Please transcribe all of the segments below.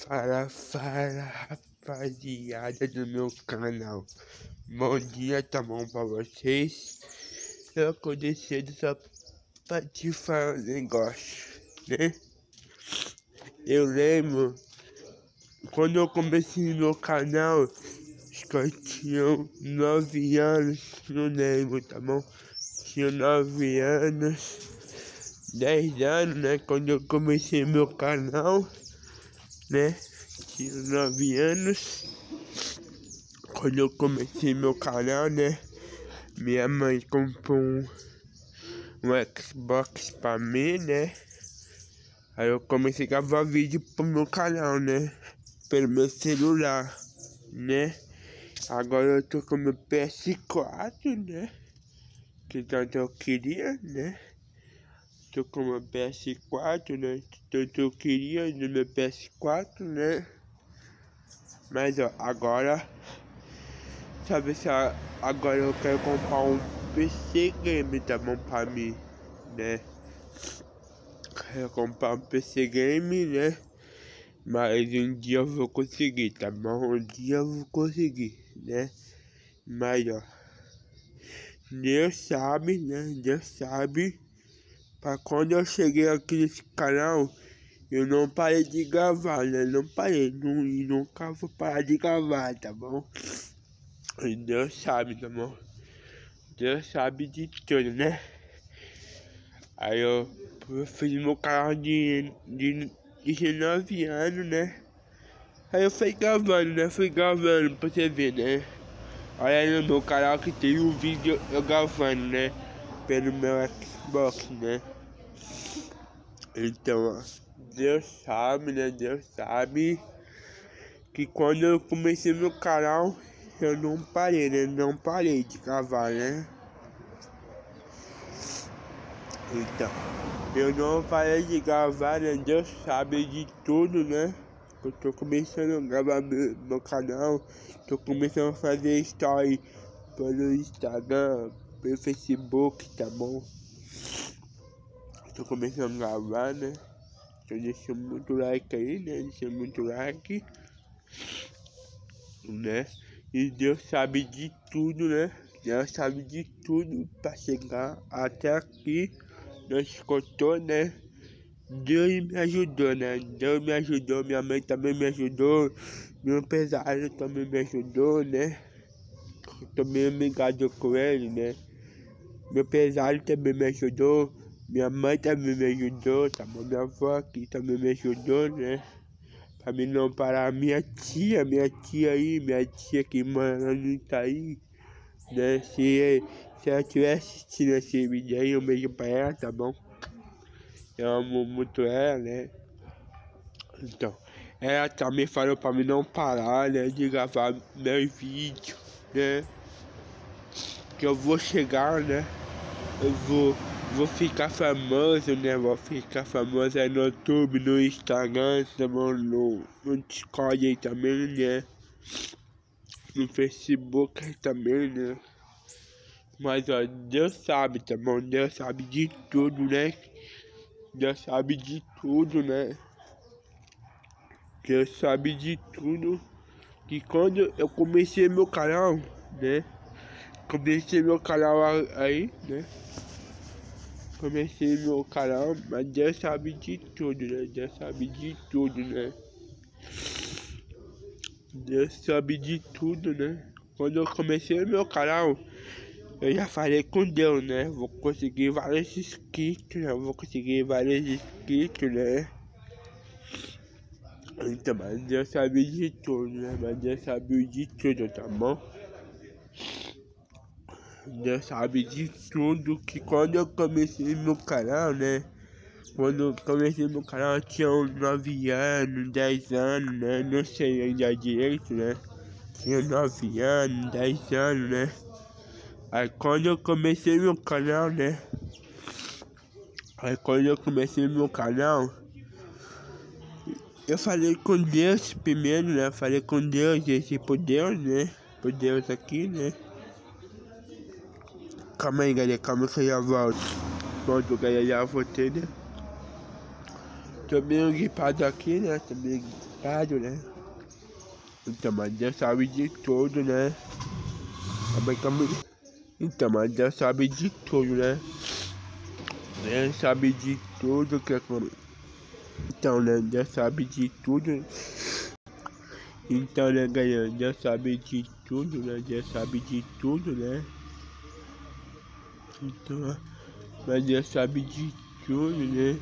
Fala, rapaziada do meu canal. Bom dia, tá bom pra vocês? Eu acordei cedo só pra te falar um negócio, né? Eu lembro, quando eu comecei no meu canal, acho que eu tinha 9 anos, não lembro, tá bom? Tinha 9 anos, 10 anos, né? Quando eu comecei meu canal, né? Tinha 9 anos. Quando eu comecei meu canal, né? Minha mãe comprou um Xbox pra mim, né? Aí eu comecei a gravar vídeo pro meu canal, né? Pelo meu celular, né? Agora eu tô com meu PS4, né? Que tanto eu queria, né? Tô com meu PS4, né? Tanto eu queria no meu PS4, né? Mas ó, agora, sabe se agora eu quero comprar um PC game, tá bom, pra mim, né? Quero comprar um PC game, né? Mas um dia eu vou conseguir, tá bom? Um dia eu vou conseguir, né? Mas ó, Deus sabe, né? Deus sabe. Pra quando eu cheguei aqui nesse canal, eu não parei de gravar, né? Não parei, e nunca vou parar de gravar, tá bom? E Deus sabe, tá bom? Deus sabe de tudo, né? Aí eu fiz meu canal de 19 anos, né? Aí eu fui gravando, né? Fui gravando pra você ver, né? Olha aí no meu canal que tem um vídeo eu gravando, né? Pelo meu Xbox, né? Então, ó, Deus sabe, né? Deus sabe que quando eu comecei meu canal, eu não parei, né? Não parei de gravar, né? Então, eu não parei de gravar, né? Deus sabe de tudo, né? Eu tô começando a gravar meu canal, tô começando a fazer story pelo Instagram, pelo Facebook, tá bom? Tô começando a gravar, né? Então deixa muito like aí, né? Deixa muito like, né? E Deus sabe de tudo, né? Deus sabe de tudo pra chegar até aqui. Nós contou, né? Deus me ajudou, né? Deus me ajudou, minha mãe também me ajudou, meu empresário também me ajudou, né? Eu tô bem obrigado com ele, né? Meu empresário também me ajudou, minha mãe também me ajudou, tá bom? Minha avó aqui também me ajudou, né? Pra mim não parar, minha tia aí, minha tia que mora no Itaí, né? Se ela estiver assistindo esse vídeo aí, um beijo pra ela, tá bom? Eu amo muito ela, né? Então, ela também falou pra mim não parar, né? De gravar meus vídeos, né? Que eu vou chegar, né? Eu vou ficar famoso, né? Vou ficar famoso aí no YouTube, no Instagram, também no Discord aí também, né? No Facebook aí também, né? Mas ó, Deus sabe, tá bom? Deus sabe de tudo, né? Deus sabe de tudo, né? Deus sabe de tudo. Que quando eu comecei meu canal, né? Comecei meu canal aí, né? Comecei meu canal, mas Deus sabe de tudo, né? Deus sabe de tudo, né? Deus sabe de tudo, né? Quando eu comecei meu canal, eu já falei com Deus, né? Vou conseguir vários inscritos, né? Vou conseguir vários inscritos, né? Então, mas Deus sabe de tudo, né? Mas Deus sabe de tudo, tá bom? Deus sabe de tudo, que quando eu comecei meu canal, né? Quando eu comecei meu canal eu tinha uns 9 anos, 10 anos, né? Não sei ainda direito, né? Tinha 9 anos, 10 anos, né? Aí quando eu comecei meu canal, né? Eu falei com Deus primeiro, né? Falei com Deus, esse por Deus, né? Por Deus aqui, né? Calma aí, galera, calma que eu já volto. Pronto, galera, já voltei, né? tô meio gripado aqui, né? Tô meio gripado, né? Então, mas Deus sabe de tudo, né? Então, mas Deus sabe de tudo, né? Deus sabe de tudo que então, né? Deus sabe de tudo. Então, né, galera? Deus sabe de tudo, né? Deus sabe de tudo, né? Então, mas Deus sabe de tudo, né?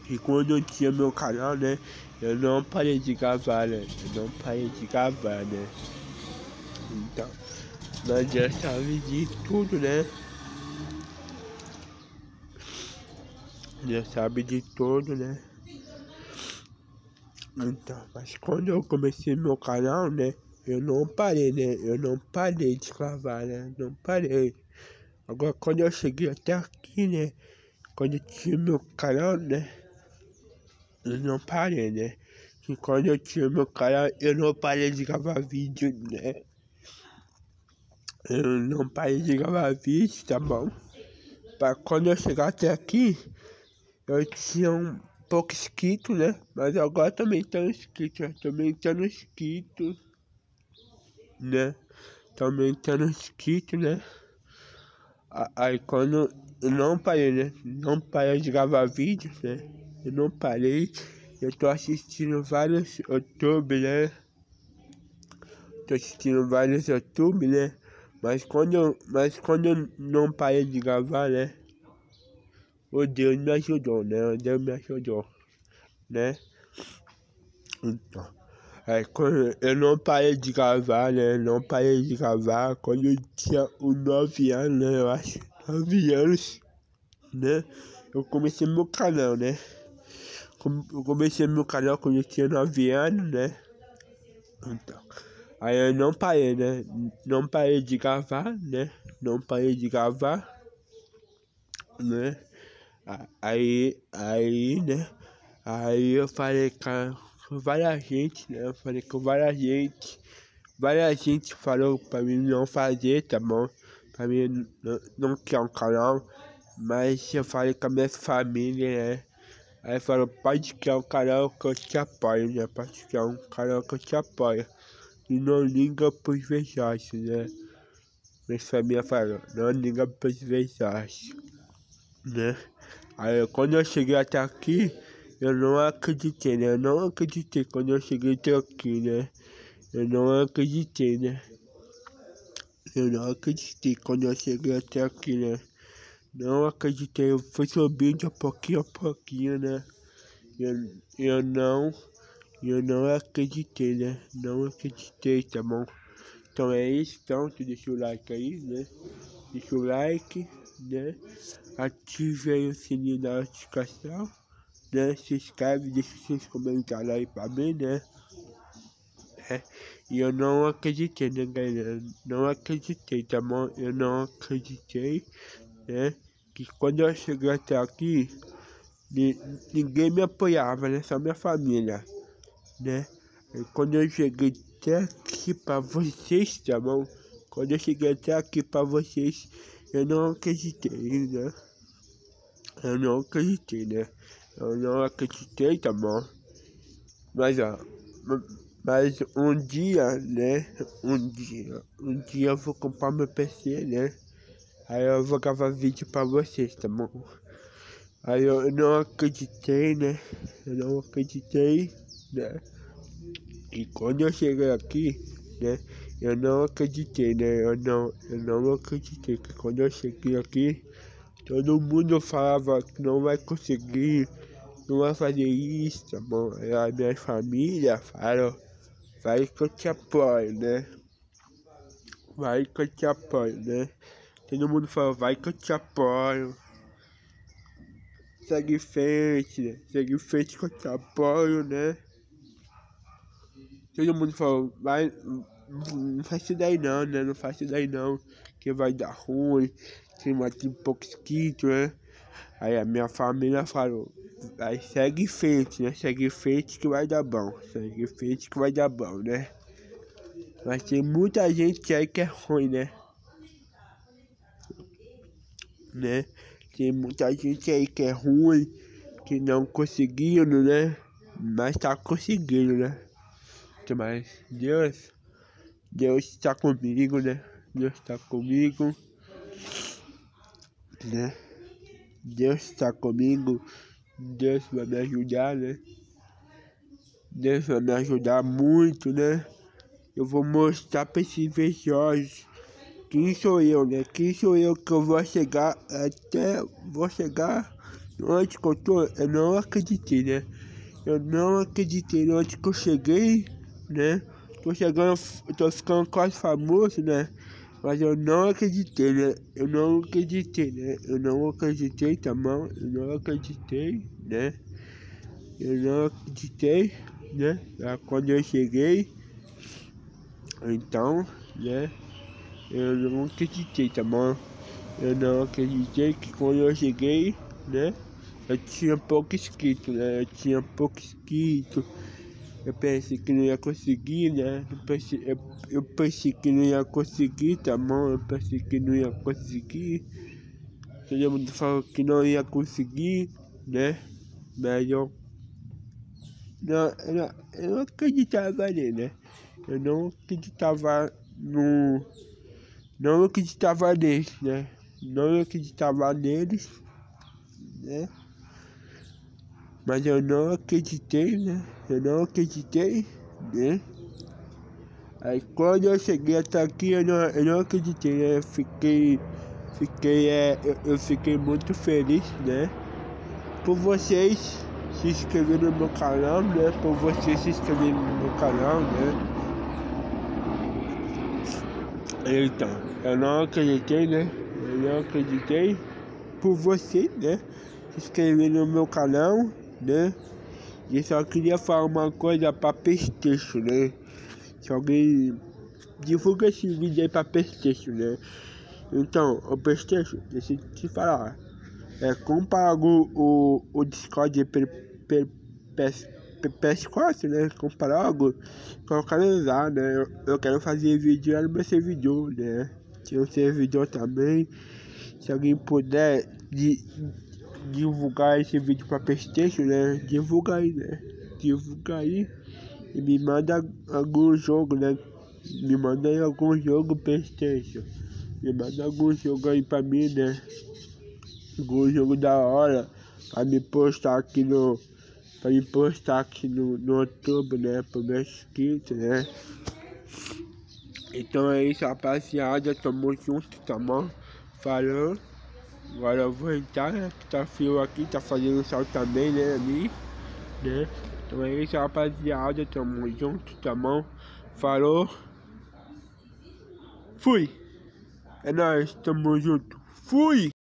E quando eu tinha meu canal, né? Eu não parei de gravar, né? Eu não parei de gravar, né? Então, mas Deus sabe de tudo, né? Deus sabe de tudo, né? Então, mas quando eu comecei meu canal, né? Eu não parei, né? Eu não parei de gravar, né? Não parei. Agora, quando eu cheguei até aqui, né? Quando eu tinha meu canal, né? Eu não parei, né? E quando eu tinha meu canal, eu não parei de gravar vídeo, né? Eu não parei de gravar vídeo, tá bom? Pra quando eu chegar até aqui, eu tinha um pouco inscrito, né? Mas agora também tô inscrito, né? Também tô inscrito, né? Também tô inscrito, né? Aí quando eu não parei, né? Não parei de gravar vídeos, né? Eu não parei. Eu tô assistindo vários YouTube, né? Tô assistindo vários YouTube, né? Mas quando eu não parei de gravar, né? O Deus me ajudou, né? O Deus me ajudou, né? Então, aí quando eu não parei de gravar, né? Não parei de gravar quando eu tinha uns 9 anos, né? Eu acho, 9 anos, né? Eu comecei meu canal, né? Eu comecei meu canal quando eu tinha 9 anos, né? Então, aí eu não parei, né? Não parei de gravar, né? Não parei de gravar, né? Aí, né? Aí eu falei com várias gente, né? Eu falei com várias gente. Várias gente falou pra mim não fazer, tá bom? Pra mim não criar um canal. Mas eu falei com a minha família, né? Aí falou, pode criar um canal que eu te apoio, né? Pode criar um canal que eu te apoio. E não liga pros versátios, né? Minha família falou, não liga pros versátios, né? Aí quando eu cheguei até aqui, eu não acreditei, né? Eu não acreditei quando eu cheguei até aqui, né? Eu não acreditei, né? Eu não acreditei quando eu cheguei até aqui, né? Não acreditei, eu fui subindo de pouquinho a pouquinho, né? Eu não acreditei, né? Não acreditei, tá bom? Então é isso, então, tu deixa o like aí, né? Deixa o like, né? Ative aí o sininho da notificação, né? Se inscreve, deixa seus comentários aí pra mim, né? E eu não acreditei, né, galera? Não acreditei, tá bom? Eu não acreditei, né? Que quando eu cheguei até aqui, ninguém me apoiava, né? Só minha família, né? E quando eu cheguei até aqui pra vocês, tá bom? Quando eu cheguei até aqui pra vocês, eu não acreditei, né? Eu não acreditei, né? Eu não acreditei, tá bom? Mas, ó, mas um dia, né? Um dia eu vou comprar meu PC, né? Aí eu vou gravar vídeo pra vocês, tá bom? Aí eu não acreditei, né? Eu não acreditei, né? E quando eu cheguei aqui, né? Eu não acreditei, né? Eu não acreditei que quando eu cheguei aqui, todo mundo falava que não vai conseguir, não vai fazer isso, tá bom? Aí a minha família falou, vai que eu te apoio, né? Vai que eu te apoio, né? Todo mundo falou, vai que eu te apoio. Segue frente, né? Segue frente que eu te apoio, né? Todo mundo falou, vai, não faz isso daí não, né? Não faz isso daí não, que vai dar ruim, que vai ter um pouco esquisito, né? Aí a minha família falou, vai, segue frente, né? Segue frente que vai dar bom, segue frente que vai dar bom, né? Mas tem muita gente aí que é ruim, né? Tem muita gente aí que é ruim, que não conseguindo, né? Mas tá conseguindo, né? Mas Deus está comigo, né? Deus está comigo, né? Deus está comigo, Deus vai me ajudar, né? Deus vai me ajudar muito, né? Eu vou mostrar para esses invejosos quem sou eu, né? Quem sou eu que eu vou chegar onde que eu tô. Eu não acreditei, né? Eu não acreditei onde que eu cheguei, né? Tô ficando quase famoso, né? Mas eu não acreditei, né? Eu não acreditei, tá bom? Eu não acreditei, né? Eu não acreditei, né? Quando eu cheguei, então, né? Eu não acreditei, tá bom? Eu não acreditei que quando eu cheguei, né? Eu tinha pouco inscrito, né? Eu pensei que não ia conseguir, né? Eu pensei que não ia conseguir, tá bom? Eu pensei que não ia conseguir. Todo mundo falou que não ia conseguir, né? Mas eu não acreditava nele, né? Eu não acreditava não acreditava neles, né? Não acreditava neles, né? Mas eu não acreditei, né? Eu não acreditei, né? Aí quando eu cheguei até aqui, eu não acreditei, né? Eu fiquei muito feliz, né? Por vocês se inscreverem no meu canal, né? Por vocês se inscreverem no meu canal, né? Então, eu não acreditei, né? Eu não acreditei por você, né? Se inscrever no meu canal, né? E só queria falar uma coisa pra PlayStation, né? Se alguém divulga esse vídeo aí pra PlayStation, né? Então, o PlayStation, deixa eu te falar. Compra o Discord PS4, né? Compra algo, colocar no usar, né? Eu quero fazer vídeo lá no meu servidor, né? Tem um servidor também. Se alguém puder divulgar esse vídeo pra PlayStation, né? Divulga aí, né? Divulga aí e me manda algum jogo, né? Me manda aí algum jogo PlayStation. Me manda algum jogo aí pra mim, né? Algum jogo da hora pra me postar aqui no YouTube, né? Pro meu inscrito, né? Então é isso, rapaziada. Tamo junto, tá bom? Falou. Agora eu vou entrar, né? Que tá frio aqui, tá fazendo sol também, né? Ali, né? Então é isso, rapaziada. Tamo junto, tá bom? Falou. Fui. É nóis, tamo junto. Fui.